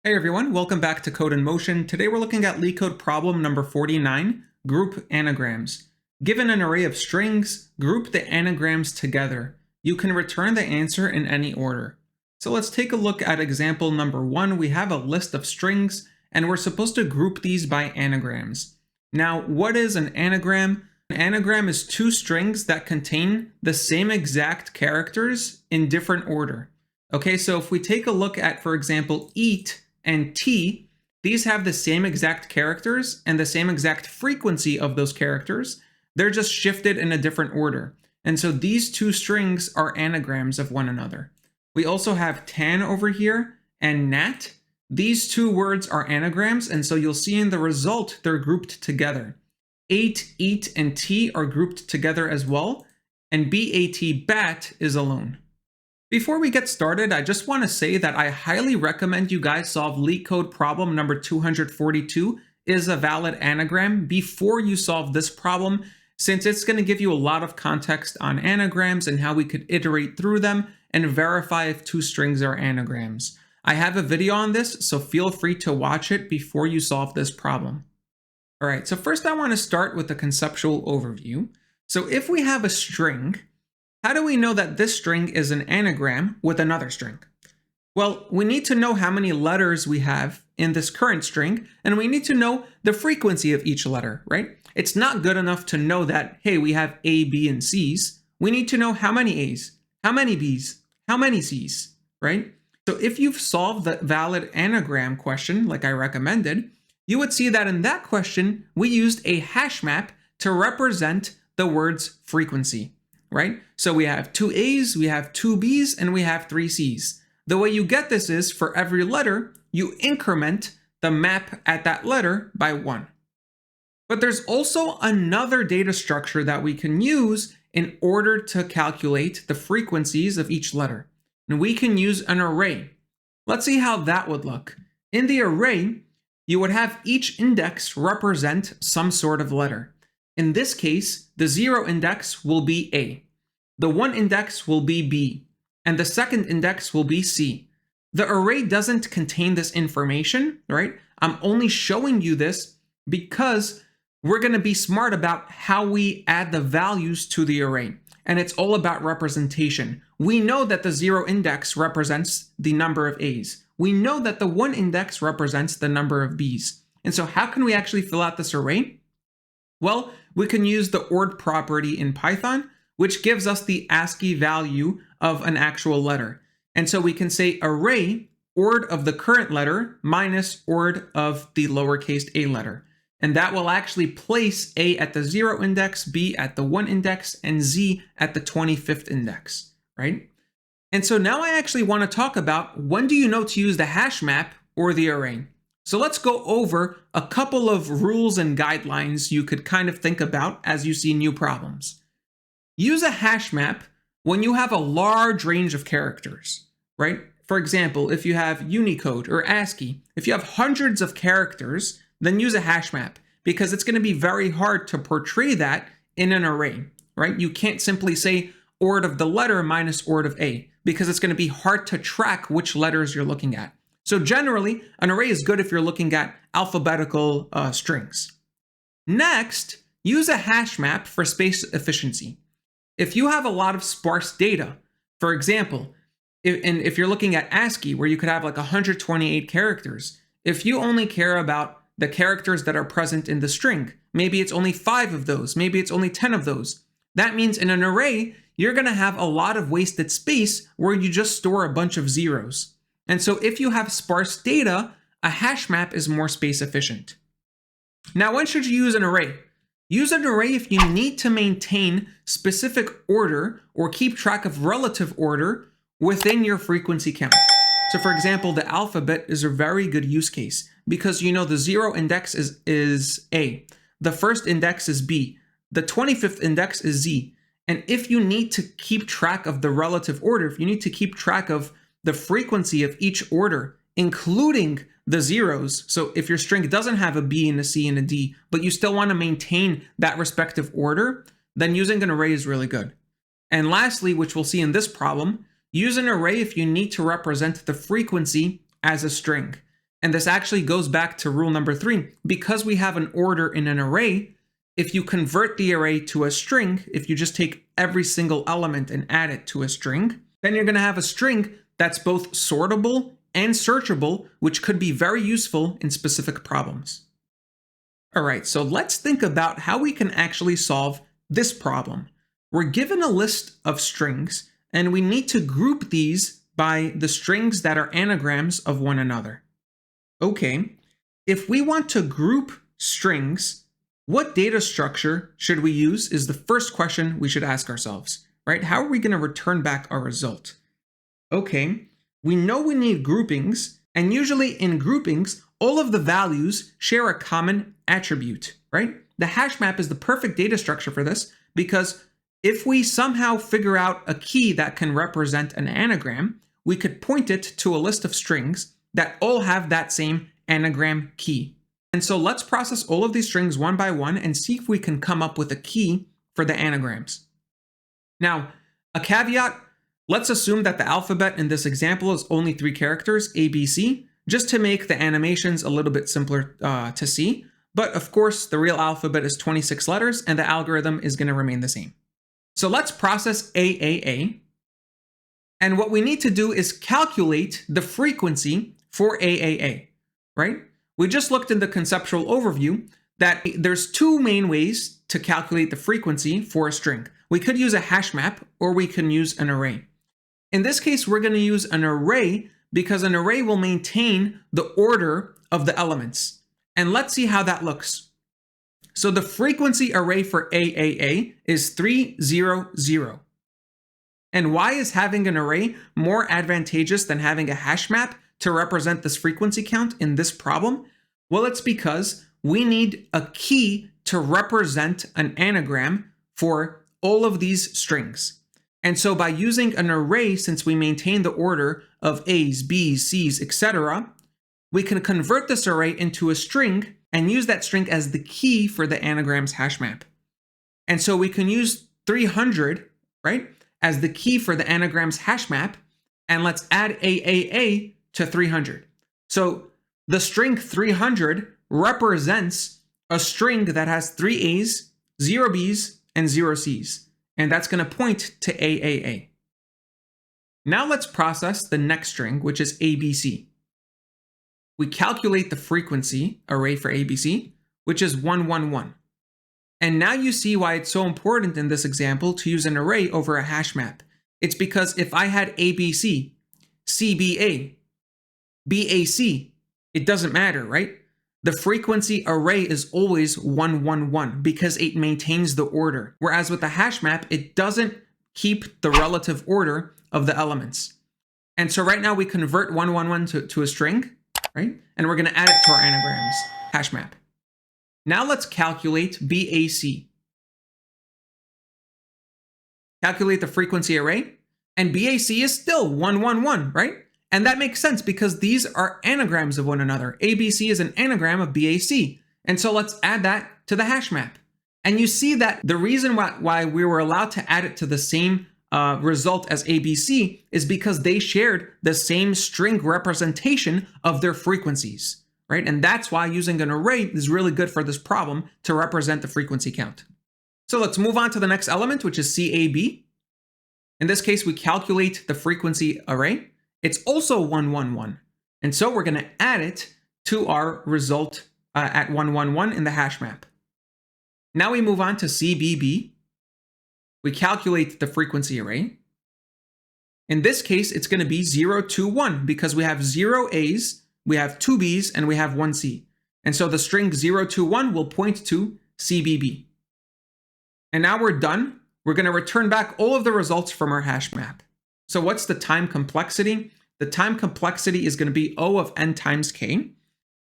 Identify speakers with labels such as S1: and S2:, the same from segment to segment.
S1: Hey everyone, welcome back to Code in Motion. Today we're looking at LeetCode problem number 49, Group Anagrams. Given an array of strings, group the anagrams together. You can return the answer in any order. So let's take a look at example number 1. We have a list of strings, and we're supposed to group these by anagrams. Now, what is an anagram? An anagram is two strings that contain the same exact characters in different order. Okay, so if we take a look at, for example, eat and T, these have the same exact characters and the same exact frequency of those characters. They're just shifted in a different order. And so these two strings are anagrams of one another. We also have tan over here and nat. These two words are anagrams, and so you'll see in the result they're grouped together. Ate, eat, and T are grouped together as well, and BAT, bat, is alone. Before we get started, I just want to say that I highly recommend you guys solve LeetCode problem number 242, is a valid anagram, before you solve this problem, since it's going to give you a lot of context on anagrams and how we could iterate through them and verify if two strings are anagrams. I have a video on this, so feel free to watch it before you solve this problem. All right, so first I want to start with the conceptual overview. So if we have a string, how do we know that this string is an anagram with another string? Well, we need to know how many letters we have in this current string, and we need to know the frequency of each letter, right? It's not good enough to know that, hey, we have A, B, and C's. We need to know how many A's, how many B's, how many C's, right? So if you've solved the valid anagram question, like I recommended, you would see that in that question, we used a hash map to represent the word's frequency. Right? So we have two A's, we have two B's, and we have three C's. The way you get this is for every letter, you increment the map at that letter by 1. But there's also another data structure that we can use in order to calculate the frequencies of each letter. And we can use an array. Let's see how that would look. In the array, you would have each index represent some sort of letter. In this case, the 0 index will be A, the 1 index will be B, and the second index will be C. The array doesn't contain this information, right? I'm only showing you this because we're going to be smart about how we add the values to the array. And it's all about representation. We know that the 0 index represents the number of A's. We know that the 1 index represents the number of B's. And so how can we actually fill out this array? Well, we can use the ORD property in Python, which gives us the ASCII value of an actual letter. And so we can say array ORD of the current letter minus ORD of the lowercase a letter. And that will actually place A at the 0 index, B at the 1 index, and Z at the 25th index, right? And so now I actually want to talk about when do you know to use the hash map or the array. So let's go over a couple of rules and guidelines you could kind of think about as you see new problems. Use a hash map when you have a large range of characters, right? For example, if you have Unicode or ASCII, if you have hundreds of characters, then use a hash map because it's going to be very hard to portray that in an array, right? You can't simply say ORD of the letter minus ORD of A because it's going to be hard to track which letters you're looking at. So generally, an array is good if you're looking at alphabetical strings. Next, use a hash map for space efficiency. If you have a lot of sparse data, for example, if you're looking at ASCII where you could have like 128 characters, if you only care about the characters that are present in the string, maybe it's only 5 of those, maybe it's only 10 of those. That means in an array, you're going to have a lot of wasted space where you just store a bunch of zeros. And so if you have sparse data, a hash map is more space efficient. Now, when should you use an array? Use an array if you need to maintain specific order or keep track of relative order within your frequency count. So for example, the alphabet is a very good use case because you know the 0 index is A, the first index is B, the 25th index is Z. And if you need to keep track of the relative order, if you need to keep track of the frequency of each order, including the zeros. So if your string doesn't have a B and a C and a D, but you still want to maintain that respective order, then using an array is really good. And lastly, which we'll see in this problem, use an array if you need to represent the frequency as a string. And this actually goes back to rule number 3. Because we have an order in an array, if you convert the array to a string, if you just take every single element and add it to a string, then you're going to have a string that's both sortable and searchable, which could be very useful in specific problems. All right, so let's think about how we can actually solve this problem. We're given a list of strings, and we need to group these by the strings that are anagrams of one another. Okay, if we want to group strings, what data structure should we use is the first question we should ask ourselves, right? How are we going to return back our result? Okay, we know we need groupings, and usually in groupings, all of the values share a common attribute, right? The hash map is the perfect data structure for this, because if we somehow figure out a key that can represent an anagram, we could point it to a list of strings that all have that same anagram key. And so let's process all of these strings one by one and see if we can come up with a key for the anagrams. Now, a caveat, let's assume that the alphabet in this example is only 3 characters, A, B, C, just to make the animations a little bit simpler to see. But of course, the real alphabet is 26 letters, and the algorithm is going to remain the same. So let's process AAA. And what we need to do is calculate the frequency for AAA, right? We just looked in the conceptual overview that there's 2 main ways to calculate the frequency for a string. We could use a hash map, or we can use an array. In this case, we're going to use an array because an array will maintain the order of the elements. And let's see how that looks. So the frequency array for AAA is 300. And why is having an array more advantageous than having a hash map to represent this frequency count in this problem? Well, it's because we need a key to represent an anagram for all of these strings. And so by using an array, since we maintain the order of A's, B's, C's, etc., we can convert this array into a string and use that string as the key for the anagram's hash map. And so we can use 300, right, as the key for the anagram's hash map, and let's add AAA to 300. So the string 300 represents a string that has 3 A's, 0 B's, and 0 C's. And that's going to point to AAA. Now let's process the next string, which is ABC. We calculate the frequency array for ABC, which is 111. And now you see why it's so important in this example to use an array over a hash map. It's because if I had ABC, CBA, BAC, it doesn't matter, right? The frequency array is always 111 because it maintains the order. Whereas with the hash map, it doesn't keep the relative order of the elements. And so right now we convert 111 to a string, right? And we're going to add it to our anagrams hash map. Now let's calculate BAC. Calculate the frequency array, and BAC is still 111, right? And that makes sense because these are anagrams of one another. ABC is an anagram of BAC. And so let's add that to the hash map. And you see that the reason why we were allowed to add it to the same result as ABC is because they shared the same string representation of their frequencies, right? And that's why using an array is really good for this problem to represent the frequency count. So let's move on to the next element, which is CAB. In this case, we calculate the frequency array. It's also 111. And so we're going to add it to our result at 111 in the hash map. Now we move on to CBB. We calculate the frequency array. In this case, it's going to be 0, 2, 1 because we have 0 A's, we have 2 B's, and we have 1 C. And so the string 0, 2, 1 will point to CBB. And now we're done. We're going to return back all of the results from our hash map. So what's the time complexity? The time complexity is going to be O of n times k,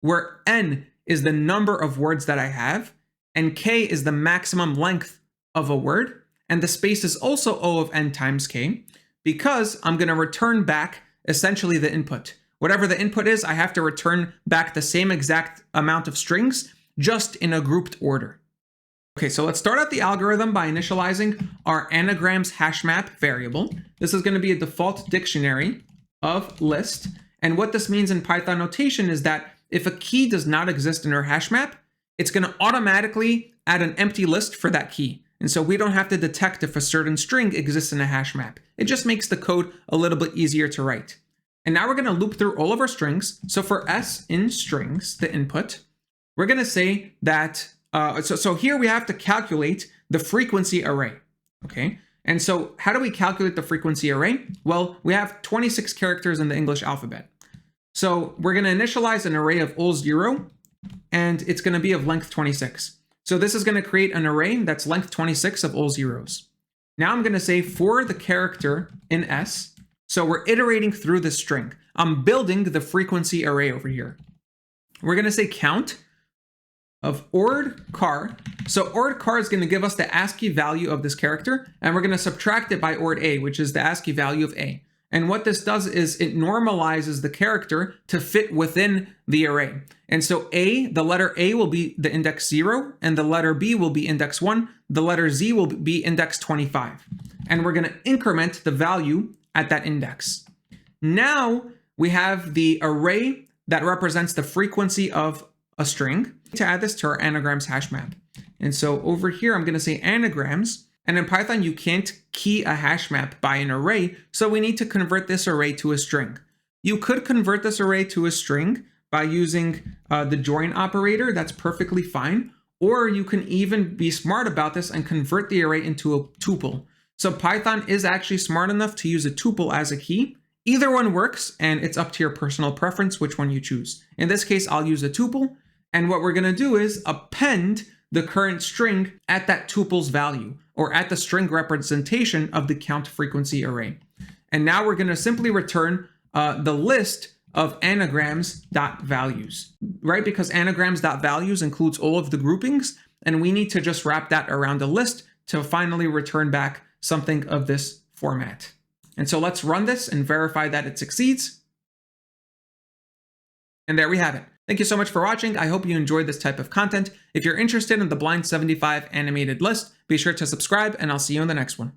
S1: where n is the number of words that I have, and k is the maximum length of a word, and the space is also O of n times k, because I'm going to return back essentially the input. Whatever the input is, I have to return back the same exact amount of strings, just in a grouped order. Okay, so let's start out the algorithm by initializing our anagrams hash map variable. This is going to be a default dictionary of list, And what this means in Python notation is that if a key does not exist in our hash map, it's going to automatically add an empty list for that key. And so we don't have to detect if a certain string exists in a hash map. It just makes the code a little bit easier to write. And now we're going to loop through all of our strings. So for s in strings, the input, we're going to say that, so here we have to calculate the frequency array, okay? And so how do we calculate the frequency array? Well, we have 26 characters in the English alphabet. So we're going to initialize an array of all 0, and it's going to be of length 26. So this is going to create an array that's length 26 of all zeros. Now I'm going to say for the character in s, so we're iterating through the string. I'm building the frequency array over here. We're going to say count of ord car. So ord car is going to give us the ASCII value of this character, and we're going to subtract it by ord a, which is the ASCII value of a. And what this does is it normalizes the character to fit within the array. And so A, the letter A will be the index 0, and the letter B will be index 1, the letter Z will be index 25. And we're going to increment the value at that index. Now we have the array that represents the frequency of a string. To add this to our anagrams hash map. And so over here, I'm going to say anagrams. And in Python, you can't key a hash map by an array, so we need to convert this array to a string. You could convert this array to a string by using the join operator. That's perfectly fine. Or you can even be smart about this and convert the array into a tuple. So Python is actually smart enough to use a tuple as a key. Either one works, and it's up to your personal preference which one you choose. In this case, I'll use a tuple. And what we're going to do is append the current string at that tuple's value, or at the string representation of the count frequency array. And now we're going to simply return the list of anagrams.values, right? Because anagrams.values includes all of the groupings, and we need to just wrap that around a list to finally return back something of this format. And so let's run this and verify that it succeeds. And there we have it. Thank you so much for watching. I hope you enjoyed this type of content. If you're interested in the Blind 75 animated list, be sure to subscribe, and I'll see you in the next one.